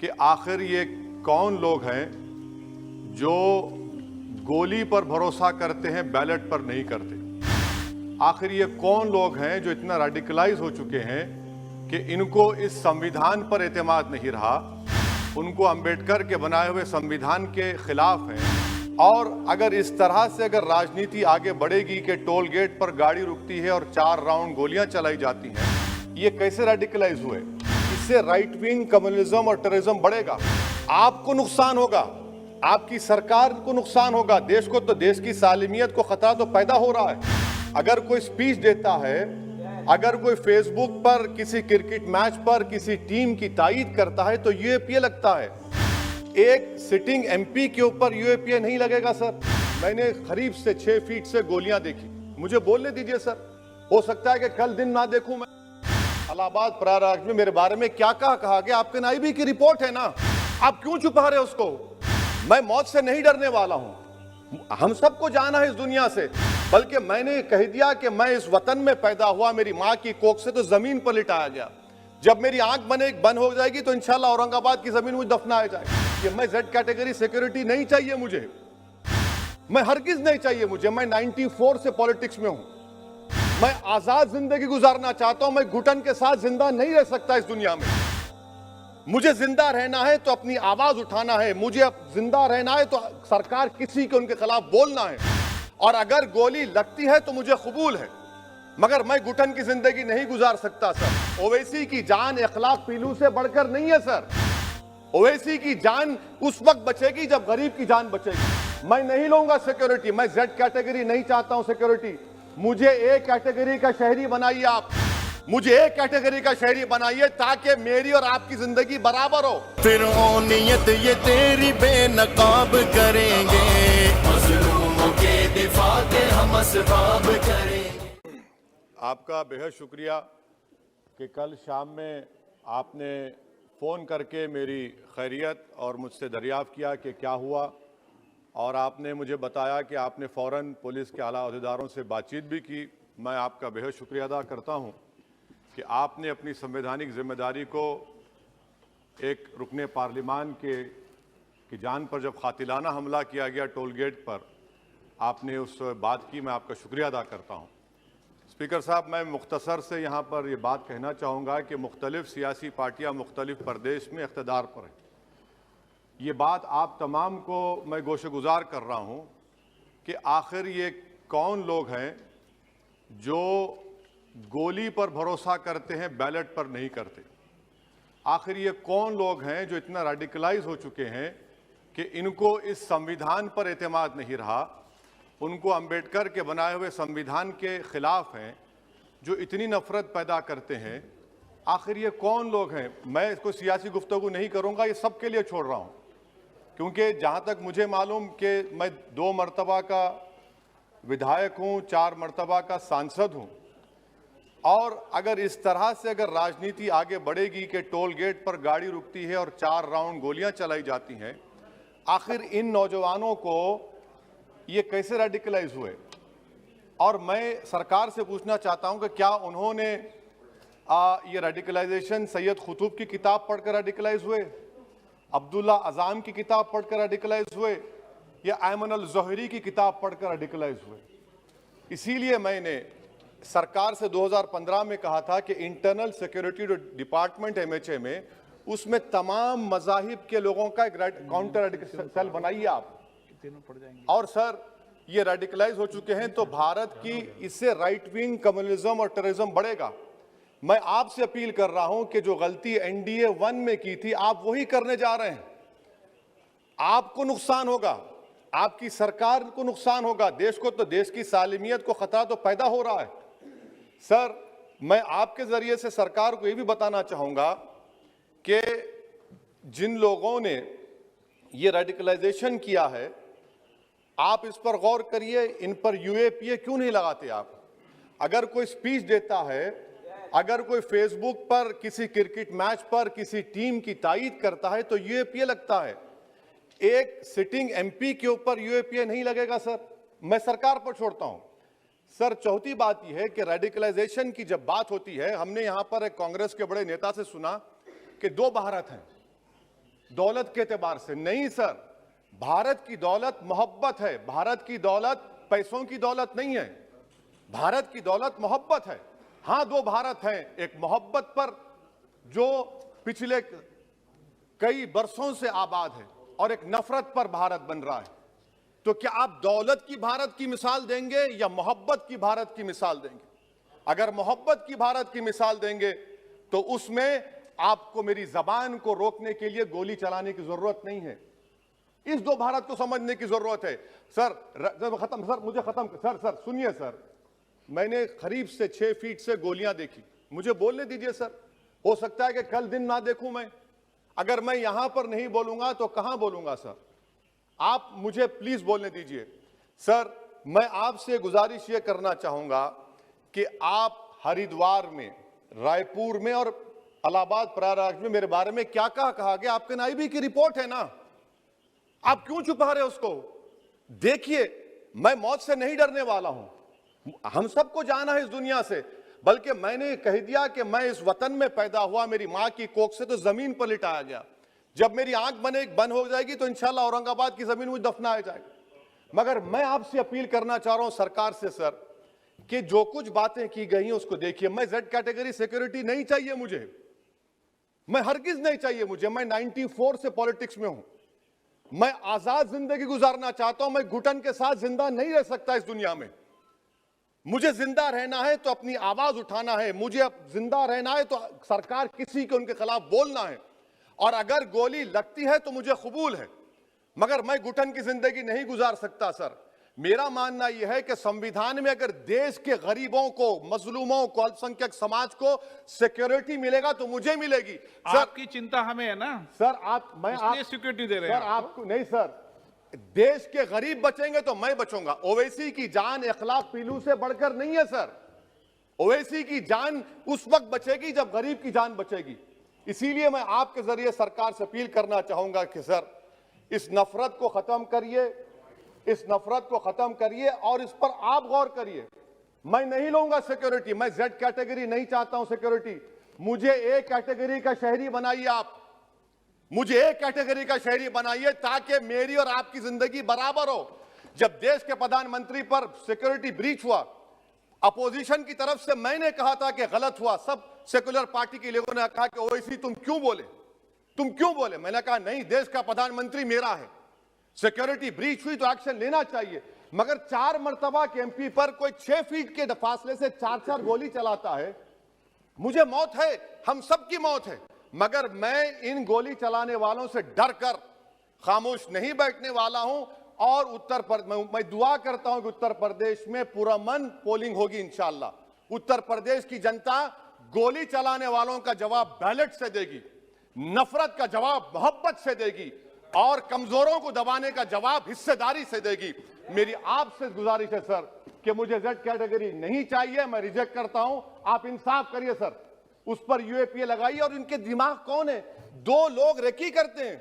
कि आखिर ये कौन लोग हैं जो गोली पर भरोसा करते हैं, बैलेट पर नहीं करते। आखिर ये कौन लोग हैं जो इतना रेडिकलाइज हो चुके हैं कि इनको इस संविधान पर एतमाद नहीं रहा, उनको अंबेडकर के बनाए हुए संविधान के खिलाफ हैं। और अगर इस तरह से अगर राजनीति आगे बढ़ेगी कि टोल गेट पर गाड़ी रुकती है और 4 राउंड गोलियां चलाई जाती हैं, ये कैसे रेडिकलाइज हुए? इससे राइट विंग कम्युनिज्म और टेररिज्म बढ़ेगा। आपको नुकसान होगा, आपकी सरकार को नुकसान होगा, देश को तो, देश की सालिमियत को खतरा तो पैदा हो रहा है। अगर कोई स्पीच देता है, अगर कोई फेसबुक पर किसी क्रिकेट मैच पर किसी टीम की तायीद करता है तो यूएपीए लगता है। एक सिटिंग एमपी के ऊपर यूएपीए नहीं लगेगा सर। मैंने करीब से 6 फीट से गोलियां देखी, मुझे बोलने दीजिए सर। हो सकता है कि कल दिन ना देखूं मैं। इलाहाबाद प्रयागराज में मेरे बारे में क्या कहा गया? आपके नाईबी की रिपोर्ट है ना, आप क्यों छुपा रहे उसको? मैं मौत से नहीं डरने वाला हूं, हम सबको जाना है इस दुनिया से। बल्कि मैंने कह दिया कि मैं इस वतन में पैदा हुआ, मेरी मां की कोख से तो जमीन पर लिटाया गया। जब मेरी आंख बंद हो जाएगी तो इंशाल्लाह औरंगाबाद की जमीन मुझे दफनाया जाएगा। ये मैं जेड कैटेगरी सिक्योरिटी नहीं चाहिए मुझे, मैं हरगिज नहीं चाहिए मुझे। मैं 94 से पॉलिटिक्स में हूं, मैं आजाद जिंदगी गुजारना चाहता हूं। मैं घुटन के साथ जिंदा नहीं रह सकता इस दुनिया में। मुझे जिंदा रहना है तो अपनी आवाज उठाना है, मुझे अब जिंदा रहना है तो सरकार किसी के उनके खिलाफ बोलना है। और अगर गोली लगती है तो मुझे कबूल है, मगर मैं घुटन की जिंदगी नहीं गुजार सकता सर। ओवैसी की जान इखलाक पीलू से बढ़कर नहीं है सर। ओवैसी की जान उस वक्त बचेगी जब गरीब की जान बचेगी। मैं नहीं लूंगा सिक्योरिटी, मैं जेड कैटेगरी नहीं चाहता हूं सिक्योरिटी। मुझे ए कैटेगरी का शहरी बनाइए आप, मुझे एक कैटेगरी का शहरी बनाइए ताकि मेरी और आपकी जिंदगी बराबर हो। फिर ओ नियत ये तेरी बेनकाब करेंगे, मज़लूमों के दिफा के हम असबाब करेंगे। आपका बेहद शुक्रिया कि कल शाम में आपने फ़ोन करके मेरी खैरियत और मुझसे दरियाफ़्त किया कि क्या हुआ, और आपने मुझे बताया कि आपने फ़ौरन पुलिस के आला अहदेदारों से बातचीत भी की। मैं आपका बेहद शुक्रिया अदा करता हूं कि आपने अपनी संवैधानिक जिम्मेदारी को एक रुकने पार्लिमान की जान पर जब कातिलाना हमला किया गया टोल गेट पर, आपने उस बात की। मैं आपका शुक्रिया अदा करता हूं। स्पीकर साहब, मैं मुख्तसर से यहाँ पर ये बात कहना चाहूँगा कि मुख्तलिफ सियासी पार्टियाँ मुख्तलिफ प्रदेश में इक़्तिदार पर हैं। ये बात आप तमाम को मैं गोशेगुजार कर रहा हूँ कि आखिर ये कौन लोग हैं जो गोली पर भरोसा करते हैं, बैलेट पर नहीं करते। आखिर ये कौन लोग हैं जो इतना रेडिकलाइज हो चुके हैं कि इनको इस संविधान पर एतमाद नहीं रहा, उनको अंबेडकर के बनाए हुए संविधान के खिलाफ हैं, जो इतनी नफरत पैदा करते हैं। आखिर ये कौन लोग हैं? मैं इसको सियासी गुफ्तगू नहीं करूंगा, ये सबके लिए छोड़ रहा हूं, क्योंकि जहां तक मुझे मालूम कि मैं 2 मरतबा का विधायक हूं, 4 मरतबा का सांसद हूं। और अगर इस तरह से अगर राजनीति आगे बढ़ेगी कि टोल गेट पर गाड़ी रुकती है और 4 राउंड गोलियां चलाई जाती हैं, आखिर इन नौजवानों को ये कैसे रेडिकलाइज हुए? और मैं सरकार से पूछना चाहता हूं कि क्या उन्होंने ये रेडिकलाइजेशन सैयद कुतुब की किताब पढ़कर रेडिकलाइज हुए, अब्दुल्ला अज़ाम की किताब पढ़कर रेडिकलाइज हुए, या अयमन अल ज़ोहरी की किताब पढ़कर रेडिकलाइज हुए? इसीलिए मैंने सरकार से 2015 में कहा था कि इंटरनल सिक्योरिटी डिपार्टमेंट एमएचए में, उसमें तमाम मज़ाहिब के लोगों का एक काउंटर रेडिकल सेल बनाइए आप। और सर, ये रेडिकलाइज हो चुके हैं तो भारत की इससे राइट विंग कम्युनिज्म और टेररिज्म बढ़ेगा। मैं आपसे अपील कर रहा हूं कि जो गलती एनडीए 1 में की थी, आप वही करने जा रहे हैं। आपको नुकसान होगा, आपकी सरकार को नुकसान होगा, देश को तो, देश की सालिमियत को खतरा तो पैदा हो रहा है। सर, मैं आपके जरिए से सरकार को यह भी बताना चाहूंगा कि जिन लोगों ने ये रेडिकलाइजेशन किया है, आप इस पर गौर करिए, इन पर यूएपीए क्यों नहीं लगाते आप? अगर कोई स्पीच देता है, अगर कोई फेसबुक पर किसी क्रिकेट मैच पर किसी टीम की तायीद करता है तो यूएपीए लगता है। एक सिटिंग एमपी के ऊपर यूएपीए नहीं लगेगा सर। मैं सरकार पर छोड़ता हूं। सर, चौथी बात यह है कि रेडिकलाइजेशन की जब बात होती है, हमने यहां पर एक कांग्रेस के बड़े नेता से सुना कि 2 भारत हैं। दौलत के एतबार से नहीं सर। भारत की दौलत मोहब्बत है। भारत की दौलत पैसों की दौलत नहीं है। भारत की दौलत मोहब्बत है। हां, दो भारत हैं, एक मोहब्बत पर जो पिछले कई बरसों से आबाद है और एक नफरत पर भारत बन रहा है। तो क्या आप दौलत की भारत की मिसाल देंगे या मोहब्बत की भारत की मिसाल देंगे? अगर मोहब्बत की भारत की मिसाल देंगे तो उसमें आपको मेरी जबान को रोकने के लिए गोली चलाने की जरूरत नहीं है। इस दो भारत को समझने की जरूरत है सर। खत्म सर, मुझे खत्म सर सुनिए सर, मैंने करीब से 6 फीट से गोलियां देखी, मुझे बोलने दीजिए सर। हो सकता है कि कल दिन ना देखूं मैं। अगर मैं यहां पर नहीं बोलूंगा तो कहां बोलूंगा सर? आप मुझे प्लीज बोलने दीजिए सर। मैं आपसे गुजारिश यह करना चाहूंगा कि आप हरिद्वार में, रायपुर में और इलाहाबाद प्रयागराज में मेरे बारे में क्या कहा गया? आपके नाईबी की रिपोर्ट है ना, आप क्यों छुपा रहे उसको? देखिए, मैं मौत से नहीं डरने वाला हूं, हम सबको जाना है इस दुनिया से। बल्कि मैंने कह दिया कि मैं इस वतन में पैदा हुआ, मेरी मां की कोख से तो जमीन पर लिटाया गया। जब मेरी आंख बंद हो जाएगी तो इंशाल्लाह औरंगाबाद की जमीन मुझे दफनाया जाएगा। मगर मैं आपसे अपील करना चाह रहा हूं सरकार से सर, कि जो कुछ बातें की गई हैं उसको देखिए। मैं जेड कैटेगरी सिक्योरिटी नहीं चाहिए मुझे, मैं हरगिज नहीं चाहिए मुझे। मैं 94 से पॉलिटिक्स में हूं। मैं आजाद जिंदगी गुजारना चाहता हूं। मैं घुटन के साथ जिंदा नहीं रह सकता इस दुनिया में। मुझे जिंदा रहना है तो अपनी आवाज उठाना है, मुझे अब जिंदा रहना है तो सरकार किसी के उनके खिलाफ बोलना है, और अगर गोली लगती है तो मुझे कबूल है, मगर मैं घुटन की जिंदगी नहीं गुजार सकता सर। मेरा मानना यह है कि संविधान में अगर देश के गरीबों को, मजलूमों को, अल्पसंख्यक समाज को सिक्योरिटी मिलेगा तो मुझे मिलेगी सर। आपकी चिंता हमें है ना सर। मैं इसलिए सिक्योरिटी दे रहे हैं सर आपको नहीं सर। देश के गरीब बचेंगे तो मैं बचूंगा। ओवैसी की जान इखलाक पीलू से बढ़कर नहीं है सर। ओवैसी की जान उस वक्त बचेगी जब गरीब की जान बचेगी। इसीलिए मैं आपके जरिए सरकार से अपील करना चाहूंगा कि सर, इस नफरत को खत्म करिए, इस नफरत को खत्म करिए और इस पर आप गौर करिए। मैं नहीं लूंगा सिक्योरिटी, मैं जेड कैटेगरी नहीं चाहता हूं सिक्योरिटी। मुझे ए कैटेगरी का शहरी बनाइए आप, मुझे ए कैटेगरी का शहरी बनाइए ताकि मेरी और आपकी जिंदगी बराबर हो। जब देश के प्रधानमंत्री पर सिक्योरिटी ब्रीच हुआ, अपोजिशन की तरफ से मैंने कहा था कि गलत हुआ। सब सेकुलर पार्टी के लोगों ने कहा कि ओवैसी तुम क्यों बोले? मैंने कहा नहीं, देश का प्रधानमंत्री मेरा है, सिक्योरिटी ब्रीच हुई तो एक्शन लेना चाहिए। मगर 4 मर्तबा के एमपी पर कोई 6 फीट के फासले से 4 गोली चलाता है। मुझे मौत है, हम सबकी मौत है, मगर मैं इन गोली चलाने वालों से डर कर खामोश नहीं बैठने वाला हूं। और मैं दुआ करता हूं कि उत्तर प्रदेश में पुरअमन पोलिंग होगी इंशाअल्लाह। उत्तर प्रदेश की जनता गोली चलाने वालों का जवाब बैलेट से देगी, नफरत का जवाब मोहब्बत से देगी और कमजोरों को दबाने का जवाब हिस्सेदारी से देगी। मेरी आपसे गुजारिश है सर कि मुझे जेड कैटेगरी नहीं चाहिए, मैं रिजेक्ट करता हूं। आप इंसाफ करिए सर, उस पर यूएपीए लगाइए। और इनके दिमाग कौन है? 2 लोग रेकी करते हैं,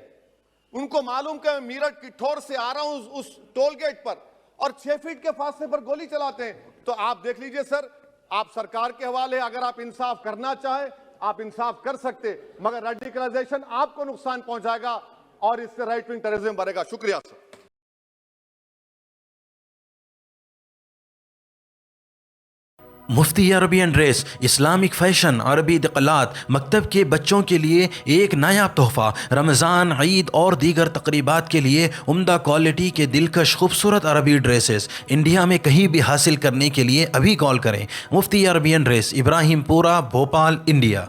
उनको मालूम कि मैं मीरठ की ठोर से आ रहा हूं उस टोल गेट पर, और 6 फीट के फासले पर गोली चलाते हैं। तो आप देख लीजिए सर, आप सरकार के हवाले, अगर आप इंसाफ करना चाहे आप इंसाफ कर सकते, मगर रेडिकलाइजेशन आपको नुकसान पहुंचाएगा और इससे राइट विंग टेररिज्म बढ़ेगा। शुक्रिया सर। मुफ्ती अरबी एंड ड्रेस, इस्लामिक फ़ैशन, अरबी दिक़लात, मकतब के बच्चों के लिए एक नायाब तोहफ़ा। रमज़ान, ईद और दीगर तक़रीबात के लिए उम्दा क्वालिटी के दिलकश खूबसूरत अरबी ड्रेसेस इंडिया में कहीं भी हासिल करने के लिए अभी कॉल करें। मुफ्ती अरबी and dress, Ibrahimpura, Bhopal, India.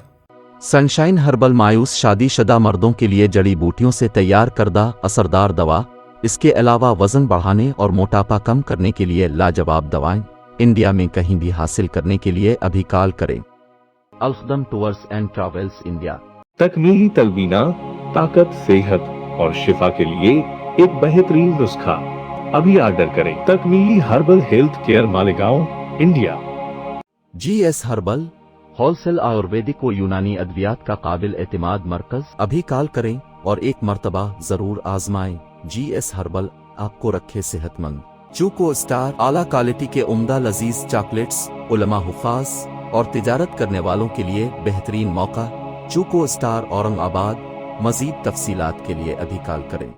Sunshine herbal मायूस शादीशुदा मर्दों के लिए जड़ी बूटियों से तैयार करदा असरदार दवा। इसके अलावा वज़न बढ़ाने और मोटापा कम करने के लिए लाजवाब दवाएं इंडिया में कहीं भी हासिल करने के लिए अभी कॉल करें। अल्खदम टूर्स एंड ट्रैवल्स इंडिया। तकमीली तलवीना, ताकत, सेहत और शिफा के लिए एक बेहतरीन नुस्खा। अभी ऑर्डर करें। Takmeeli herbal health care, Malegaon, India. GS herbal wholesale Ayurvedic व यूनानी अद्वियात का काबिल एतमाद मरकज। अभी कॉल करें और एक मर्तबा जरूर आजमाएं। GS हर्बल आपको रखे सेहतमंद। चूको स्टार आला क्वालिटी के उम्दा लजीज चॉकलेट्स, उलमा हुफाज और तिजारत करने वालों के लिए बेहतरीन मौका। चूको स्टार औरंगाबाद, मज़ीद तफसीलात के लिए अभी कॉल करें।